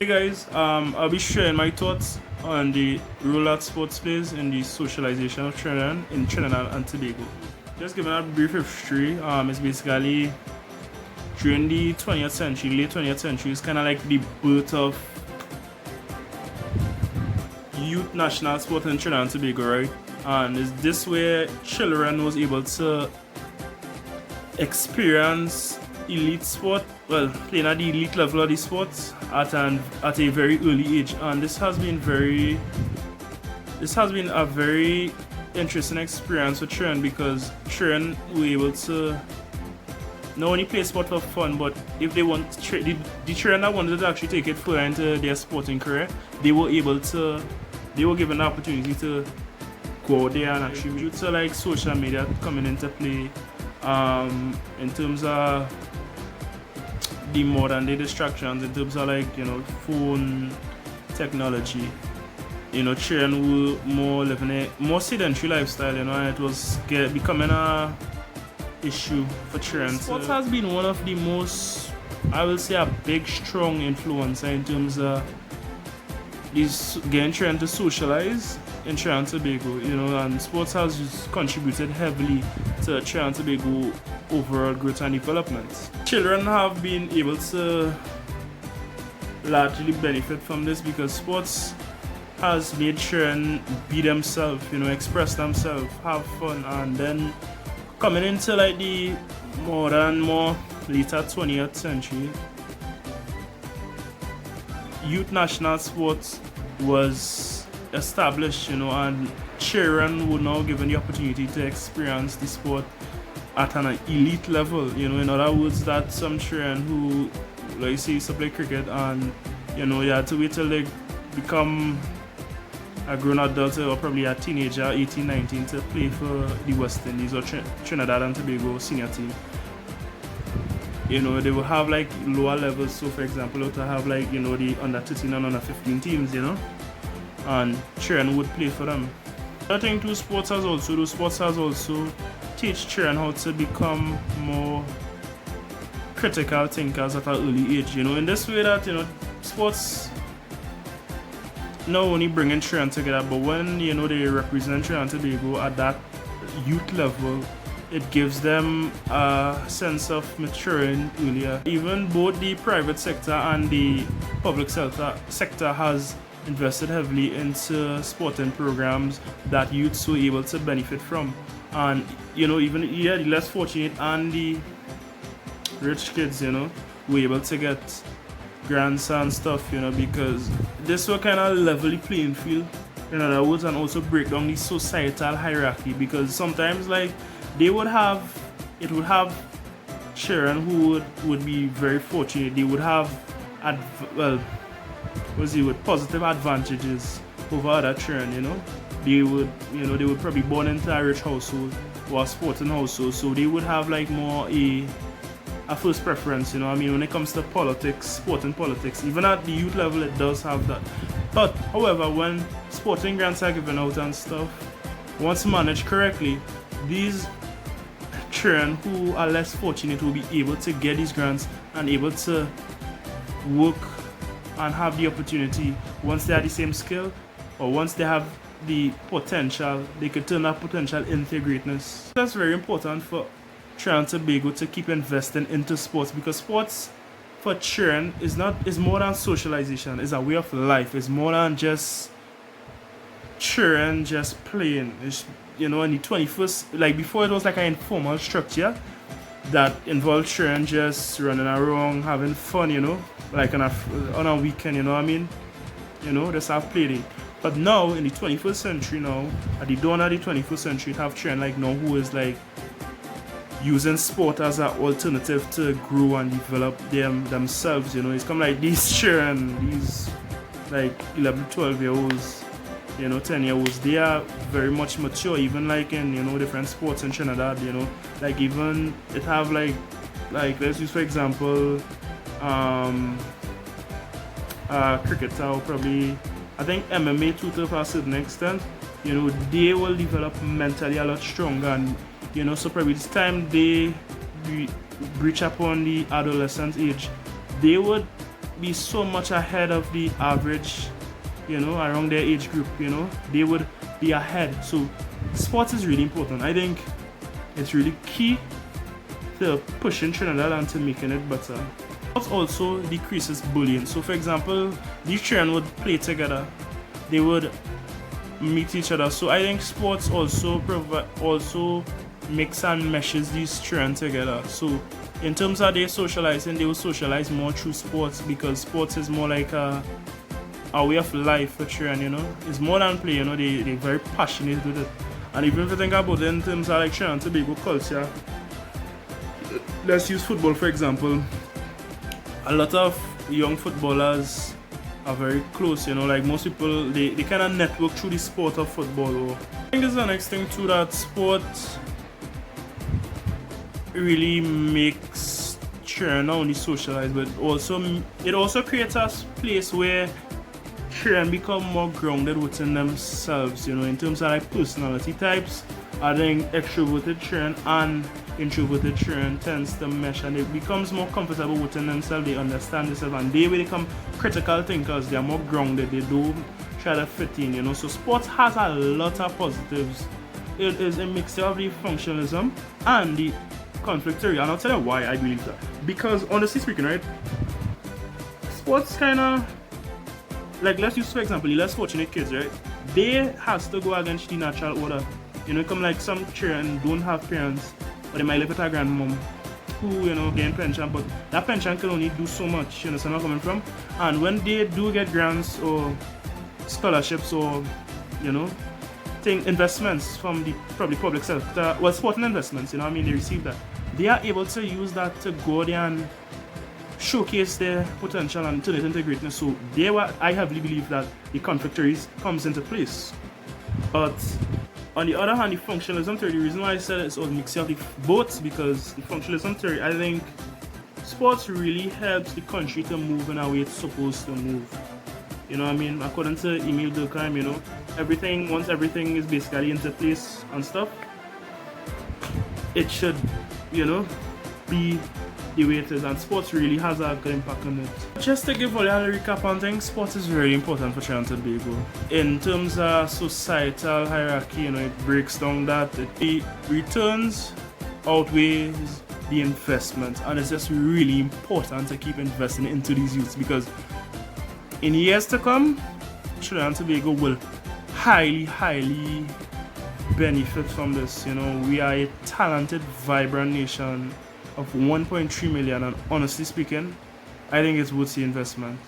Hey guys, I'll be sharing my thoughts on the role that sports plays in the socialization of children in Trinidad and Tobago. Just giving a brief history, it's basically during the 20th century, late 20th century, it's kind of like the birth of youth national sport in Trinidad and Tobago, right? And it's this where children was able to experience elite sport, well, playing at the elite level of the sports at a very early age, and this has been a very interesting experience for children because children were able to not only play sport for fun, but if they want the children that wanted to actually take it further into their sporting career, they were given the opportunity to go out there and actually due to like social media coming into play, in terms of the modern day distractions, in terms of like phone technology, children were more living a more sedentary lifestyle, and it was becoming a issue for children. Sports has been one of the most, I will say, a big strong influencer in terms of these getting children to socialize in Trinidad and Tobago, and sports has just contributed heavily to Trinidad and Tobago overall growth and development. Children have been able to largely benefit from this because sports has made children be themselves, express themselves, have fun, and then coming into like the more later 20th century, youth national sports was established, and children were now given the opportunity to experience the sport at an elite level. In other words, that some children who, like say, used to play cricket and you had to wait till they become a grown adult or probably a teenager, 18, 19, to play for the West Indies or Trinidad and Tobago senior team. They will have like lower levels. So for example, to have like the under 13 and under 15 teams, and children would play for them. I think sports has also teach children how to become more critical thinkers at an early age. In this way that sports not only bringing children together, but when they represent Trinidad and Tobago at that youth level, it gives them a sense of maturing earlier. Even both the private sector and the public sector has invested heavily into sporting programs that youths were able to benefit from. And even the less fortunate and the rich kids, were able to get grants and stuff, because this will kind of level the playing field, in other words, and also break down the societal hierarchy, because sometimes like it would have children who would be very fortunate. They would have positive advantages over other children. They would probably born into a rich household or a sporting household, so they would have like more a first preference, when it comes to politics, sporting politics. Even at the youth level it does have that. But however, when sporting grants are given out and stuff, once managed correctly, these children who are less fortunate will be able to get these grants and able to work and have the opportunity. Once they have the same skill, or once they have the potential, they could turn that potential into greatness. That's very important for Trinidad and Tobago to keep investing into sports, because sports for children is more than socialization. It's a way of life. It's more than just children just playing. It's, in the 21st, like before, it was like an informal structure that involved children just running around having fun, like on a weekend, just have playing. But now in the 21st century, at the dawn of the 21st century, you have children like now who is like using sport as an alternative to grow and develop themselves. It's come like these children, these like 11, 12-year-olds, 10-year-olds, they are very much mature, even like in different sports in Trinidad. Like even it have like let's use for example cricketer, or probably I think MMA to a certain extent, they will develop mentally a lot stronger, and so probably this time they reach upon the adolescent age, they would be so much ahead of the average, around their age group, they would be ahead. So sports is really important. I think it's really key to pushing Trinidad and to making it better. Sports also decreases bullying. So for example, these children would play together, they would meet each other. So I think sports also mix and meshes these children together. So in terms of their socializing, they will socialize more through sports, because sports is more like a way of life for children, It's more than play, they're very passionate with it. And even if you think about it in terms of like Trinidad and Tobago culture, let's use football for example. A lot of young footballers are very close, like most people, they kind of network through the sport of football. I think it's the next thing too, that sport really makes children not only socialize, but it also creates a place where children become more grounded within themselves, in terms of like personality types. I think extroverted children and introverted children tends to mesh, and it becomes more comfortable within themselves. They understand themselves, and they become critical thinkers. They are more grounded. They don't try to fit in, So sports has a lot of positives. It is a mixture of the functionalism and the conflict theory, and I'll tell you why I believe that. Because honestly speaking, right, sports kind of, like, let's use for example the less fortunate kids, right? They has to go against the natural order. Come like some children don't have parents, but they might live with a grandmom who, getting pension, but that pension can only do so much, so where I'm coming from. And when they do get grants or scholarships or, investments from the probably public sector, well, sporting investments, they receive that. They are able to use that to go there and showcase their potential and turn it into greatness. So I heavily believe that the conflict theory comes into place. But on the other hand, the functionalism theory, the reason why I said it's a mixture of the both, because the functionalism theory, I think sports really helps the country to move in a way it's supposed to move. According to Emile Durkheim, once everything is basically into place and stuff, it should, be the way it is, and sports really has a good impact on it. Just to give all a recap on things, sports is very important for Trinidad and Tobago. In terms of societal hierarchy, it breaks down that the returns outweighs the investment, and it's just really important to keep investing into these youths, because in years to come, Trinidad and Tobago will highly benefit from this. We are a talented, vibrant nation of 1.3 million, and honestly speaking, I think it's worth the investment.